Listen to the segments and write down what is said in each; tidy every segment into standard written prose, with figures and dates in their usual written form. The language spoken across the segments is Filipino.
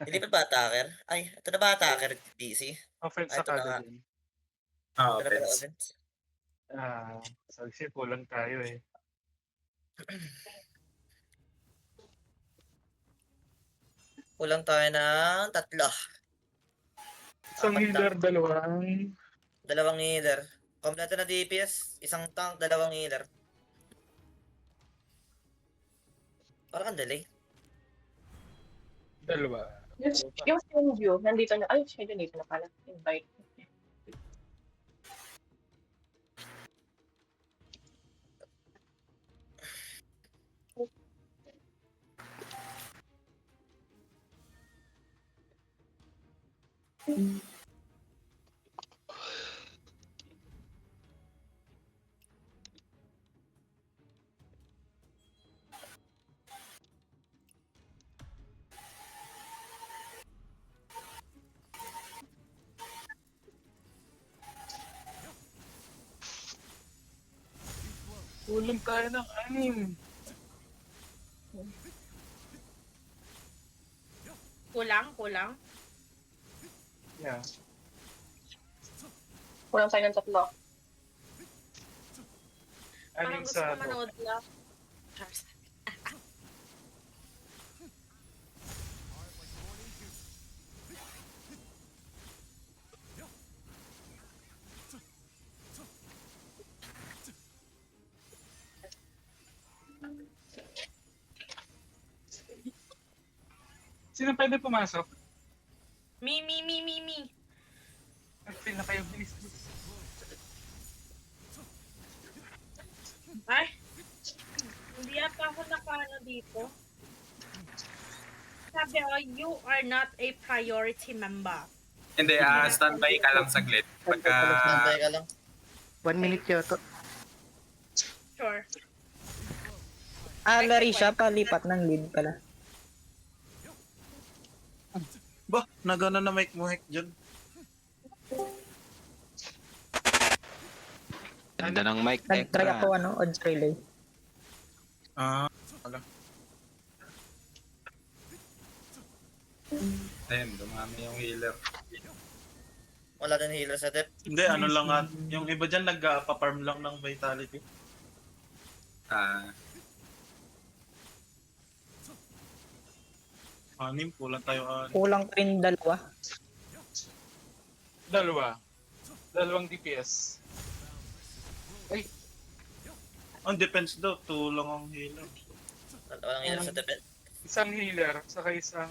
Hindi pa ba attacker? Ay, ito na ba attacker PC? Offense Ay, na ito na nga. kagad yan. Ah, Ito na pala offense. offense. Sagsi, kulang tayo eh. Kulang tayo ng 3. Isang Apat healer, lang. Dalawang healer. Kompleto na DPS, isang tank, dalawang healer. Parang ang delay. dalawa. Yung Senju, nandito na. Ay, siya dito na pala. Invite. Kulang tayo ng 6. Kulang. Yeah. Kulang tayo ng 3. Parang gusto ko manood lang. Sino pwede pumasok? Me. Nag-fill na kayo, bilis. Ay, hindi ata ako nakano dito. Sabi ko, you are not a priority member. Hindi, standby ka lang saglit. Pagka... Standby ka lang. 1 minute yata. Sure. Larisha, palipat ng lead pala. Ba, nagana na mic mo, Hek, dyan. Ganda ng mic. Nag-try ako odds relay. Wala. Ayun, dumami yung healer. Wala din healer sa depth. Hindi, ano lang nga. Yung iba dyan nagpa-farm lang ng vitality. Kulang tayo. Kulang pa rin 2. Dalawang DPS. Ang defense daw, 2 lang ang healer. Walang healer sa depth. Isang healer, saka isang...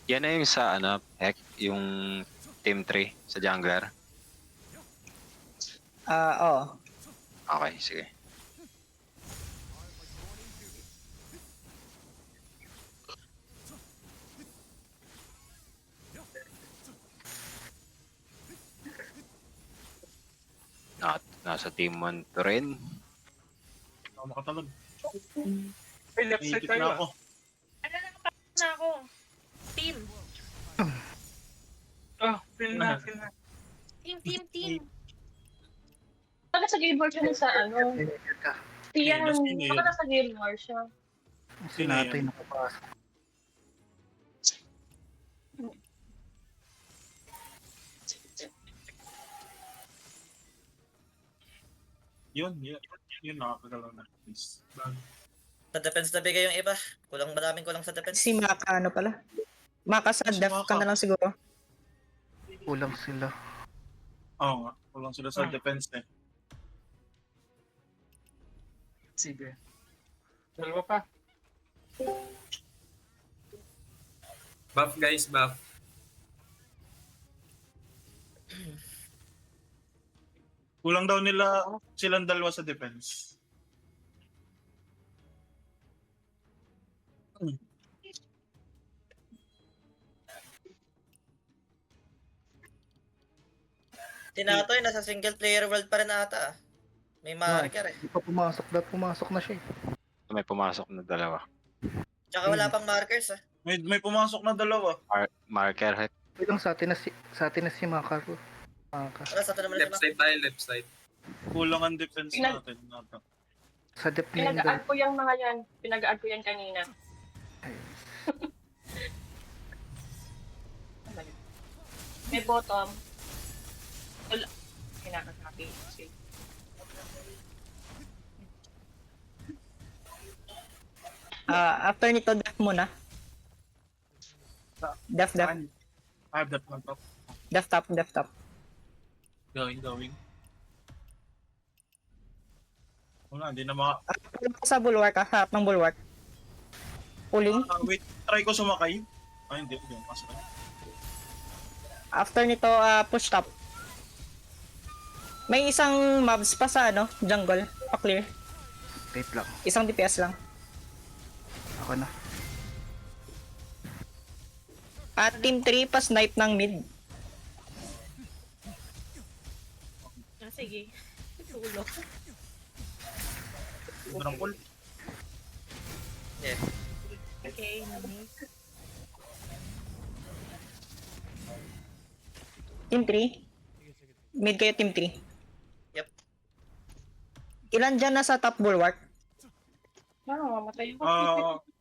Yan na yung sa Heck, yung Team 3 sa jungler. Oo. Okay, sige. Nasa Team 1 to rin. Ako makatalon. Ay, left side Iikit tayo na ako. Ano na ako? Team. Fill na. Team. Baka sa Guild Wars siya sa Tiyan, Sino yun? baka nasa Guild Wars siya. Sino Natin yun? nakapasok. Yun nakakagalaw na. Sa defense na bigay yung iba. Kulang sa defense. Si Maka pala. Maka sa Si def Maka. ka na lang siguro. Kulang sila. Oo nga, kulang sila sa defense eh. Sige. Dalawa pa. Buff guys, buff. Kulang daw nila silang dalawa sa defense. Tinatoy, nasa single player world pa rin ata. May marker eh. Hindi pa pumasok. Dapat pumasok na siya eh. May pumasok na 2. Tsaka wala pang markers ah. May pumasok na dalawa. Marker Heck. Wait lang, sa atin na si Makaru. Maka. Wala sa ito naman Left side tayo, left side. Kulang ang defense natin. Sa depth na yun daw. Pinagaan ko yung mga yan. Pinagaan ko yan kanina. May bottom. Wala. Kailangan natin. Sige. After nito, def muna. Def. I have that one top. Def top. Going. Wala, hindi na maka... Sa bulwark, harap ng bulwark. Pulling. wait, try ko sumakay. Hindi. Pasok. After nito, push top. May isang mobs pa sa jungle. Pa-clear. Wait lang. Isang DPS lang. Ako na. At team 3 pa snipe ng mid. Sige. Tulog. Sobrang cool. Yeah. Okay, nani. Team 3. Mid kayo team 3. Yep. Ilan dyan nasa top bulwark? Mamatay ko.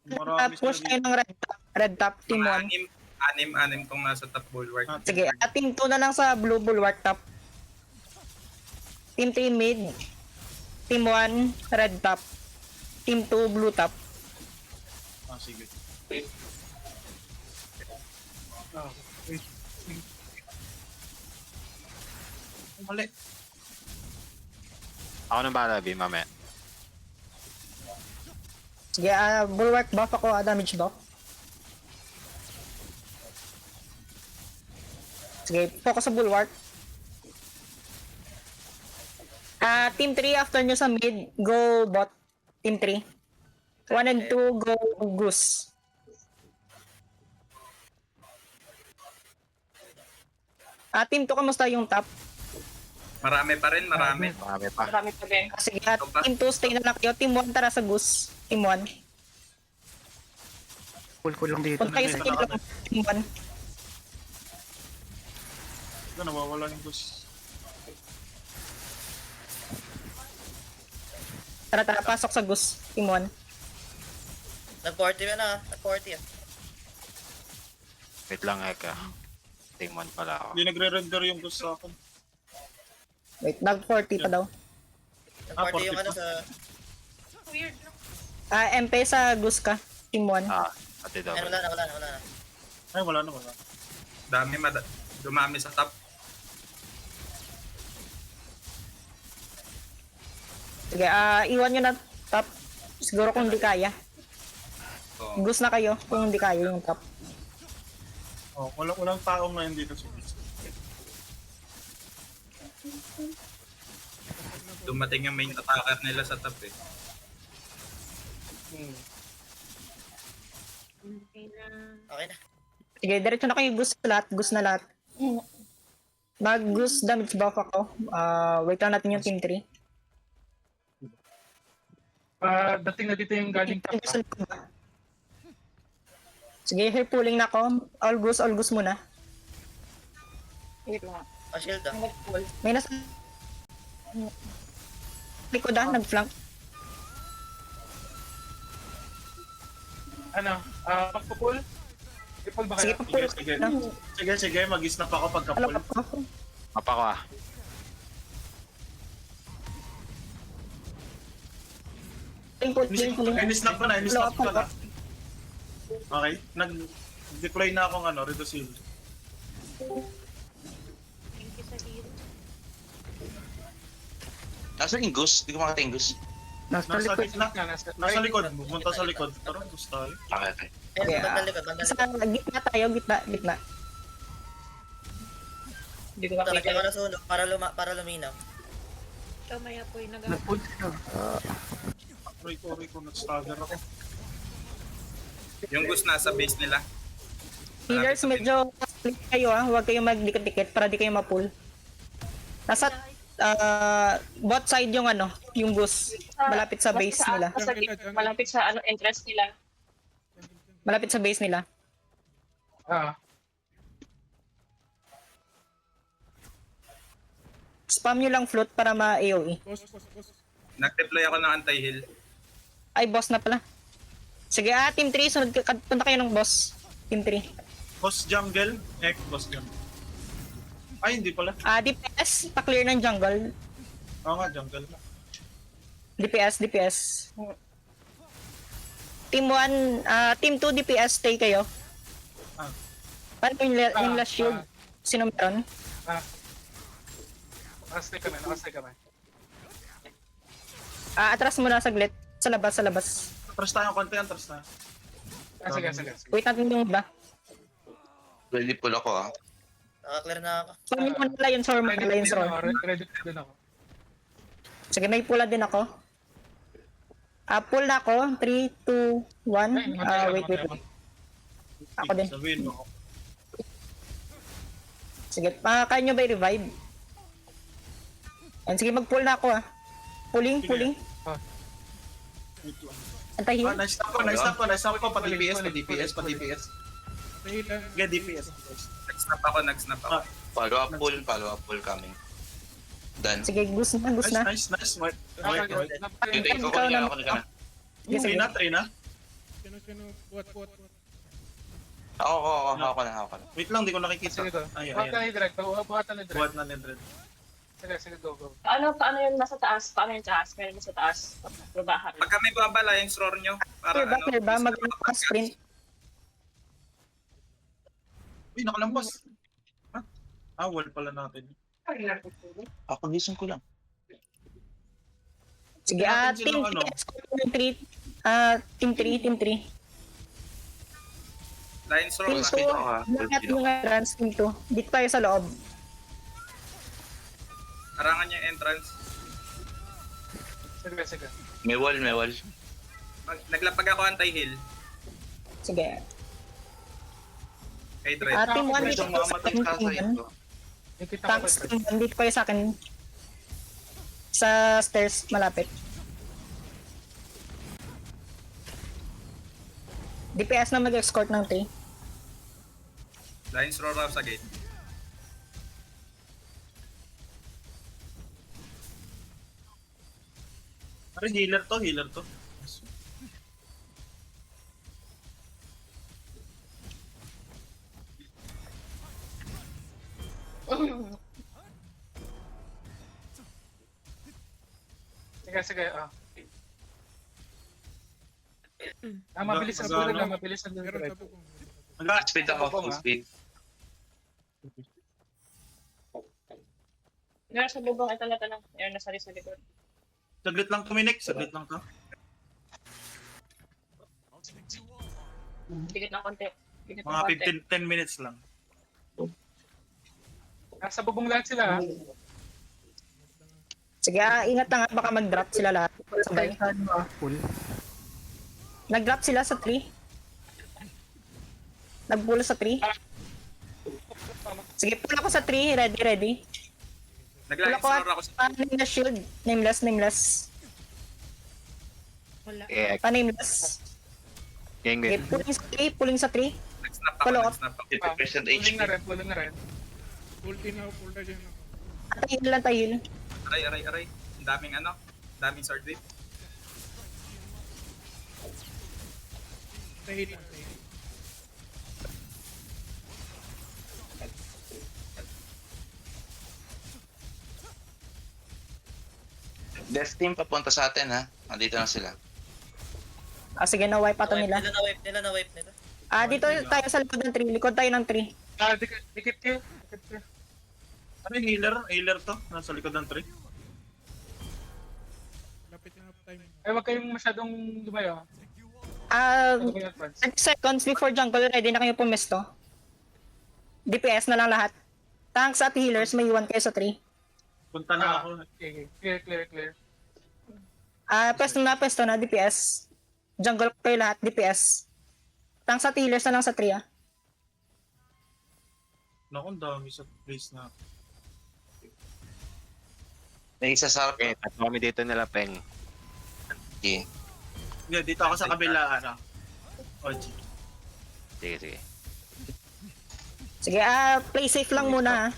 Marami Push kayo ng red top, team 1. Anim tong nasa top bulwark. Sige, team 2 na lang sa blue bulwark top. Team 3 mid. Team 1 red top. Team 2 blue top. Sige. Mali. Ako nang bahala, B, mamaya. Sige, bulwark buff ako, damage buff. Sige, focus sa bulwark. Team 3, after nyo sa mid, go bot. Team 3. 1 and 2, go goose. Team 2, kamusta yung top? Marami pa rin, marami. Marami pa. Marami pa din. Sige, team 2, stay na lang kayo. Team 1, tara sa goose. Team 1. Cool lang dito. Punta kayo sa team 1. Ito, nawawala yung boss. Tara, pasok sa goose. Team 1. Nag-40 yan nag-40 yan. Wait lang, Eka. Team 1 pala ako. Hindi nagre-render yung boss sa akin. Wait, nag-40 pa daw. Nag-40 yung 40 sa... Weird, no? MP sa goose ka. Team 1. Pati Ayun, double. wala na. Ay, wala na. Dumami sa top. Sige, iwan nyo na top. Siguro kung hindi kaya. Oh. Goose na kayo kung hindi kaya yung top. Walang taong ngayon dito sa boss. Dumating yung main attacker nila sa top eh. Okay na. Okay na. Sige, diretso na kayo goose lahat. Goose na lahat. Mag-goose damage buff ako. Wait lang natin yung team 3. Dating na dito yung galing top. Sige, hair pulling na ako. All goose muna. Wait lang. Shield Nag-pull. May nasa... Likod nag-flank. Magpo-pull? I-pull ba Sige, kaya? pag-pull Sige. na. Sige, mag-snap ako Alam pagka-pull. ako. Mapa ko Ini-snap ko na. Okay, nag-deploy na akong reduce. Thank you sa hero. Nasaan yung goose? Hindi ko makita yung goose. Nasa Nasa likod. gitna. Nasa likod. Pumunta sa likod. Tara, gusto tayo. Okay. Ayun, Yeah. bandang likod. Sa gitna tayo, gitna. Hindi ko Talagyan makita. ko na sunog para luminaw. Ikaw maya po yung Nag-pull sila. Rico, nag-stagger ako. Yung goose nasa base nila. Healers, medyo split kayo huwag kayong magdikit-dikit para di kayo ma-pull. Nasa bot side yung yung goose. Malapit sa base nila. Malapit sa entrance nila. Malapit sa base nila. Spam nyo lang float para ma-AOE. Nag-deploy ako ng anti-heal. Ay, boss na pala. Sige, team 3, sunod punta kayo ng boss. Team 3. Boss jungle. Boss jungle. Ay, hindi pala. DPS, pa-clear ng jungle. Oo nga, jungle. DPS. Team 1, Team 2 DPS, stay kayo. Ah. Paano yung last shield? Sino meron? Nakastay kami. Atras muna saglit. Sa labas. Atras tayo konti, atras tayo. Sige. Wait natin yung iba. Ready pull ako ah. Naka-clear na ako. Kung yung mga Lions Roar, mga Lions Roar. Ready din ako. Sige, may pula din ako. Pull na ako. 3, 2, 1. Wait. Ako din. Sabihin mo ako. Sige, kaya nyo ba i-revive? And sige, mag-pull na ako Pulling. Wait lang. Antahin. Nice stop ko. Pa DPS. Get DPS. Nag-snap ako. Follow up pull coming. Done. Sige, goose na. Nice. Wait. Ito ko niya ako na. Sige. Try na. Ako na. Wait lang, di ko nakikita. Sige, go. Ay. Buhatan na direct. Buhat na nindred. Sige, go. Paano yung nasa taas? Paano yung taas? Meron nasa taas. Babahan. Pagka may babala yung roar nyo, para Clear ba? Mag-sprint. Uy, nakalampas. Wall pala natin. Ako gising ko lang. Sige, Natin team silang 3. Team 3. Lions roar Team na. 2. Lahat yung entrance. Team 2. Dito tayo sa loob. Harangan niya yung entrance. Sige. May wall. Naglapag ako anti-heal. Sige. Kay Dread. Team 1 dito Gusto kayo sa mamatay akin. ka sa Team 1. ito. Nakita ko Tanks, Team 1 dito kayo sa akin. Sa stairs, malapit. DPS na mag-escort ng 3. Lions roar sa gate. Pero healer to. Sige. Mabilis ang direct. Speed ako, full speed. Meron sa bubong ito na tanong. Meron nasa likod. Saglit lang to, Minik. Saglit lang to. Dikit ng konti. Mga 10 minutes lang. Nasa bubong lahat sila. Sige, ingat na nga. Baka mag-drop sila lahat. Sabay. Full. Nag-drop sila sa 3. Nag-pull sa 3. Sige, pull ako sa 3. Ready. Pull Nag-Lions ako roar ako sa nameless shield. Nameless. Nameless. Gang Okay, win. pulling sa 3. nag-snap Follow ako. up. 50% HP. Pulling na rin. Tahil. Aray. Ang daming sword whip. Death team papunta sa atin ha. Nandito na sila. Sige, na-wipe pa to nila. Na-wipe nila. Dito tayo sa likod ng 3. Likod tayo ng 3. Dikit kayo. Ano yung healer? Healer to. Nasa likod ng tree. Huwag kayong masyadong lumayo. 30 seconds before jungle, ready na kayo pumesto. DPS na lang lahat. Tanks at healers, may iwan kayo sa 3. Punta na ako. Okay. Clear. Pwesto na, DPS. Jungle kayo lahat, DPS. Tanks at healers na lang sa 3 Naku, ang dami sa place na. May isa sa Okay, tatlo kami dito nila, Peng. Okay. Yeah, dito ako sa kabila, OG. Sige. Sige, play safe lang muna.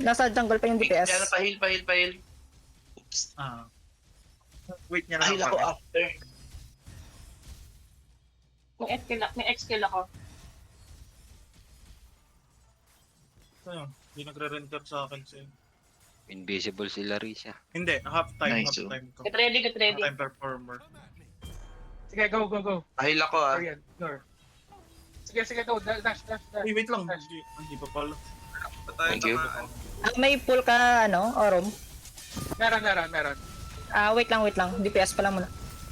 Nasa jungle pa yung DPS. Pahil. Wait niya lang. Pahil ako after. May X kill ako. Ayun, hindi nagre-render sa akin siya. Invisible si Larissa. Hindi, half time Nice, ko. Get ready, get Half ready. time performer. Sige, go, go, go. Ahil ako ah. Or yan, ignore. Sige, go. Dash. Hey, wait lang. Hindi pa pala. Patay Thank you. May pull ka, Orom? Meron. Wait lang. DPS pala muna.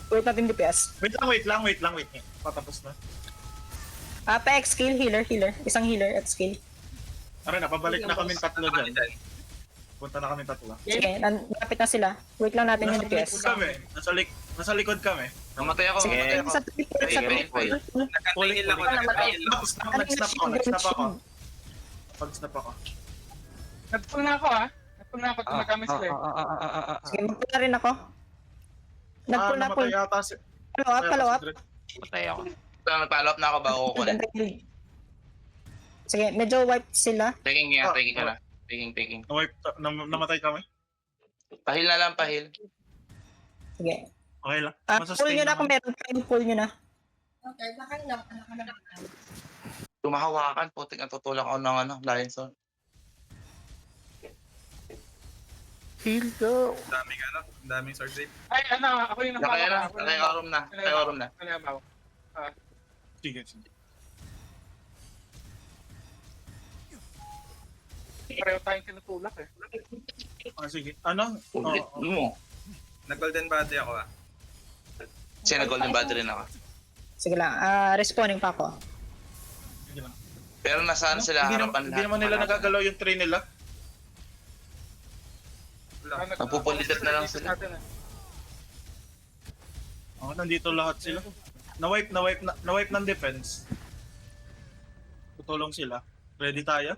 Wait natin DPS. Wait lang. Patapos na. Pa-X kill, healer. Isang healer, X kill. Aray na, pabalik na kami tatlo dyan. Punta na kami tatlo. Sige, malapit na sila. Wait lang natin yung Nasa DPS. likod kami. Nasa likod kami. Namatay ako. Sige, Namatay ako. sa triple, sa Sige, triple. Nagkatingin lang ako. Nag-snap ako. Pag-snap ako. Nagpull na ako, tumagami sila eh. Sige, magpula rin ako. Nagpull na pull. Namatay yata si... Follow up. Patay ako. Nag-follow up na ako bago ko kunin. Sige, medyo wipe sila. Taking ka na. Taking. Namatay kami. Pahil na lang, pahil. Sige. Okay lang. Pull nyo na kung meron kayo, pull nyo na. Tumahawakan, putik natutulak ako ng Lionson. Heal go. Daming sword rape. Ay, ako yung Nakaya na, Ako yung nakaya-orom na. Sige. Pareho tayong tinutulak eh. Sige. Ano? Ulit mo. Nag-golden body ako ah. Kasi nag-golden battery na ako. Sige lang, respawning pa ako. Sige lang. Pero nasaan sila harapan Hindi naman nila nagagalaw yung train nila. Napupulitat na lang sila. Nandito lahat sila. Na-wipe ng defense. Tutulong sila. Ready tayo?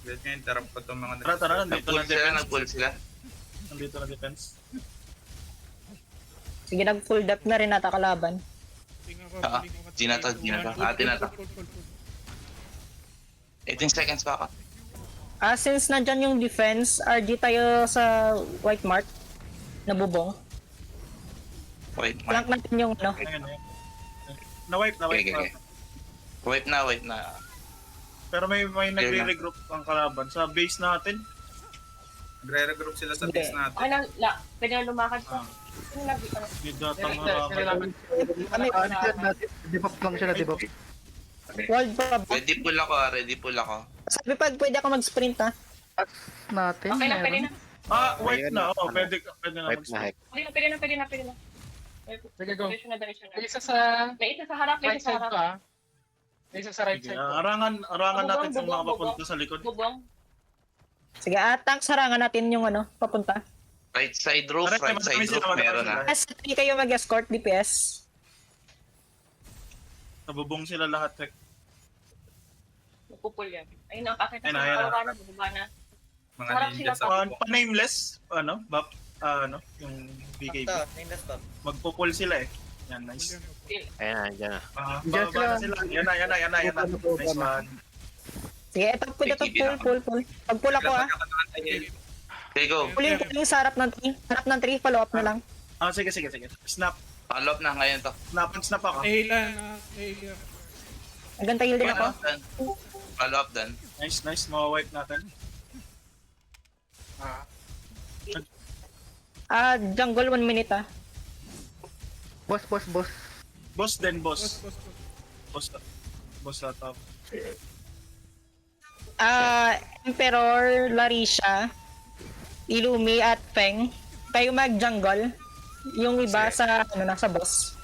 Wait nga, interrupt ko itong mga Tara, nandito na defense. Nag-pull sila. Nandito na defense. Sige, nag-full depth na rin nata kalaban. Di na to. Atin na to. 18 seconds pa ako. Since nandyan yung defense, RG tayo sa white mark na bubong. Wait, Flank natin yung Ayan. Na-wipe. Okay. Wipe na. Pero may nagre-regroup ang kalaban sa base natin. Nagre-regroup sila sa base natin. Pwede na lumakad pa. Ah, Hindi datang harapan. Kami, Debuff lang siya na debuff. wall pa. Ready pull ako. Sabi pag pwede ako mag-sprint As natin, Okay na, pwede meron. na. Wipe na. Pwede na. Wipe na hack. Pwede na. Sige, go. Diretso na. May isa sa May isa sa harap, right side ko ah. May isa sa right Sige, side ko. arangan natin kung Bubong. makapapunta sa likod. Bubong. Sige, tanks harangan natin yung papunta. Right side roof meron na. As 3 kayo mag-escort DPS. Nabubong sila lahat. Magpupul yan. Ayun na, kakita Ayun na, sa ayun na. baba na, bubaba na. Mga Harap ninja sila sa Pa-nameless, yung BKB. Nameless Bob. Magpo-pull sila eh. Yan, nice. Ayan, dyan na. Diyan Bababa na sila. sila. Yan na. Nice one. Sige, ito pwede to pull. Pag pull ako Okay, go. Pullin ko yung sa harap ng tree. Harap ng tree, follow up na lang. Sige. Snap. Follow up na ngayon to. Snap ako. Hanggang tayo din ako. Follow up done. Nice. Mawa-wipe natin. Jungle 1 minute Boss. Boss. Boss sa top. Emperor, Larisha, Illumi at Feng. Kayo mag-jungle. Yung iba sa nasa boss.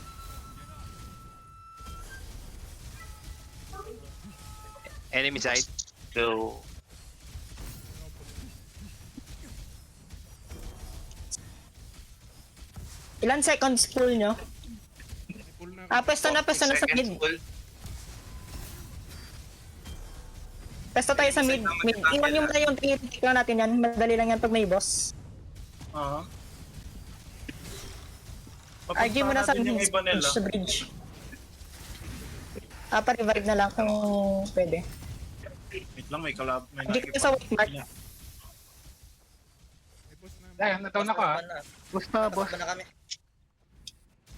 Enemy side. Go. Ilan seconds pull nyo? Pwesto na sa mid. Pwesto tayo sa mid. Iwan nyo muna yung tinitik lang natin yan. Madali lang yan pag may boss. RG mo na sa yung iba nila. bridge. Pa-revive na lang kung pwede. Wait lang, may Dito sa white mark. Ayan, nataon ako ah. Boss na, boss. Takbo na kami.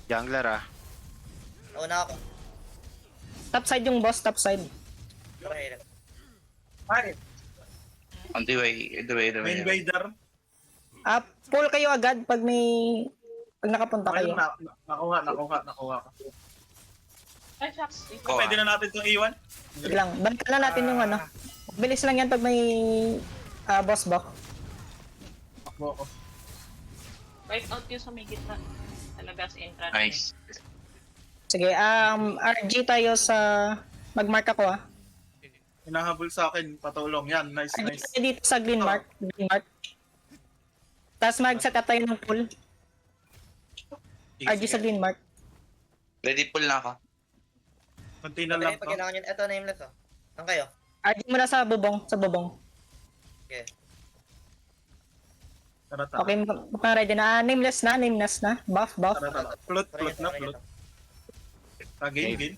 Jungler ah. Nauna ako. Top side yung boss, top side. Okay. Ay, On the way. Main invader. Pull kayo agad pag nakapunta kayo. Ayun, nakuha ko. Ay, shucks. Ko, Pwede na natin itong iwan. Sige lang, balikan na natin yung ano. Bilis lang yan pag may boss box. Takbo ako. Wipe out yung sa may gitna. Talaga sa entrance. Nice. Sige, RG tayo sa... Mag-mark ako Hinahabol sa akin, patulong. Yan, nice. RG tayo dito sa green mark. Green mark. Tapos mag-set up tayo ng pull. RG sa green mark. Ready pull na ako. Konti na lang Pag to. kailangan yun, eto nameless oh. Saan kayo? RG muna sa bubong. Okay. Tara. Okay, mukhang ready na. Nameless na. Buff. Tara. Plot na. Game.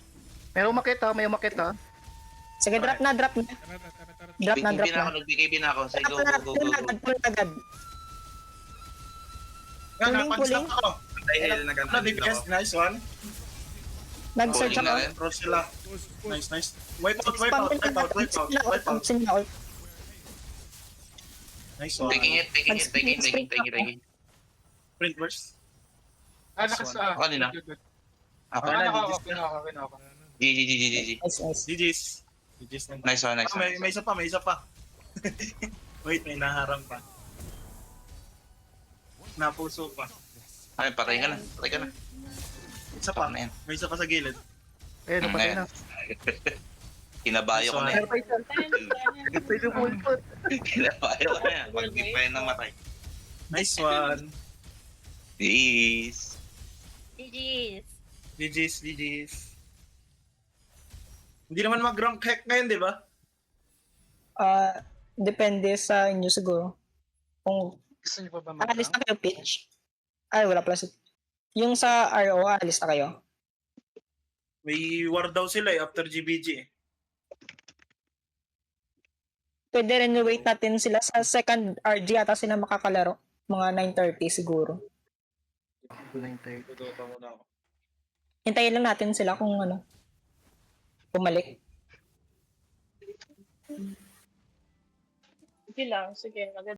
May umakit ha. Sige, drop na. Drop Nagbigay na ako. Say go. Pull agad. Yan, Pulling. napag-stop ako. Dahil Ano, nag-antabi DPS, ako. nice one. Nag-search Pulling na ako. rin. Cross sila. Nice. Wipe out. Nice one. Taking it. Print burst. nakas. Kanina. Ako. Kinuha ko. GG. Nice. GG's lang. Nice one. May isa pa. Wait, may naharang pa. Napuso pa. Ay, patay ka na. Isa Stop pa. na yan. May isa pa sa gilid. Ayun, napatay na. Kinabayo ko na yan. Pwede yung mulpot. Kinabayo ko na yan. Mag-defend ng matay. Nice one. Peace. GG's. Hindi naman mag-rank hack ngayon, di ba? Depende sa inyo siguro. Kung Gusto niyo pa ba aalis na kayo pitch. Ay, wala pala. Yung sa RO, aalis na kayo. May war daw sila after GBG. Pwede rin wait natin sila sa second RG ata sila makakalaro. Mga 9:30 siguro. 9:30. Tututo muna ako. Hintayin lang natin sila kung bumalik. Sige lang, sige.